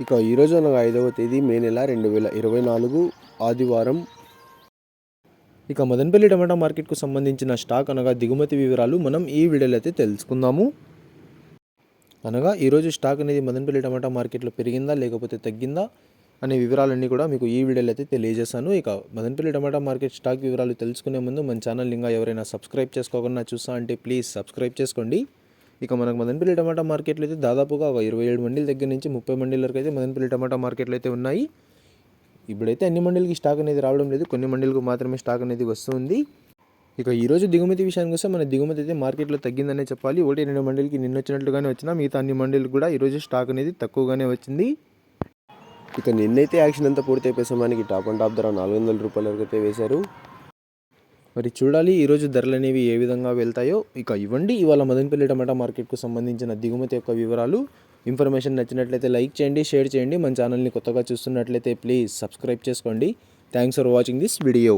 ఇక ఈరోజు అనగా 5వ తేదీ మే నెల 2024 ఆదివారం. ఇక మదనపల్లి టమాటా మార్కెట్కు సంబంధించిన స్టాక్ అనగా దిగుమతి వివరాలు మనం ఈ వీడియోలో అయితే తెలుసుకుందాము. అనగా ఈరోజు స్టాక్ అనేది మదనపల్లి టమాటా మార్కెట్లో పెరిగిందా లేకపోతే తగ్గిందా అనే వివరాలన్నీ కూడా మీకు ఈ వీడియోలో అయితే తెలియజేస్తాను. ఇక మదనపల్లి టమాటా మార్కెట్ స్టాక్ వివరాలు తెలుసుకునే ముందు మన ఛానల్ ఇంకా ఎవరైనా సబ్స్క్రైబ్ చేసుకోకుండా చూస్తా అంటే ప్లీజ్ సబ్స్క్రైబ్ చేసుకోండి. ఇక మనకు మదనపల్లి టమాటా మార్కెట్లో అయితే దాదాపుగా 27 మండీల దగ్గర నుంచి 30 మండీల వరకు అయితే మదనపల్లి టమాటా మార్కెట్లో అయితే ఉన్నాయి. ఇప్పుడైతే అన్ని మండీలకి స్టాక్ అనేది రావడం లేదు, కొన్ని మండీలకు మాత్రమే స్టాక్ అనేది వస్తుంది. ఇక ఈరోజు దిగుమతి విషయానికి వస్తే మన దిగుమతి అయితే మార్కెట్లో తగ్గిందనే చెప్పాలి. 1-2 మండీలకి నిన్న వచ్చినట్లుగానే వచ్చినా మిగతా అన్ని మండీలకు కూడా ఈరోజు స్టాక్ అనేది తక్కువగానే వచ్చింది. ఇక నిన్నైతే యాక్షన్ అంతా పూర్తయిపోయే సమయానికి టాప్ అండ్ టాప్ ధర 400 రూపాయల వరకు అయితే వేశారు. మరి చూడాలి ఈరోజు ధరలు అనేవి ఏ విధంగా వెళ్తాయో. ఇక ఇవ్వండి ఇవాళ మదనపల్లి టమాటా మార్కెట్కు సంబంధించిన దిగుమతి యొక్క వివరాలు. ఇన్ఫర్మేషన్ నచ్చినట్లయితే లైక్ చేయండి, షేర్ చేయండి. మన ఛానల్ని కొత్తగా చూస్తున్నట్లయితే ప్లీజ్ సబ్స్క్రైబ్ చేసుకోండి. Thanks for watching this video.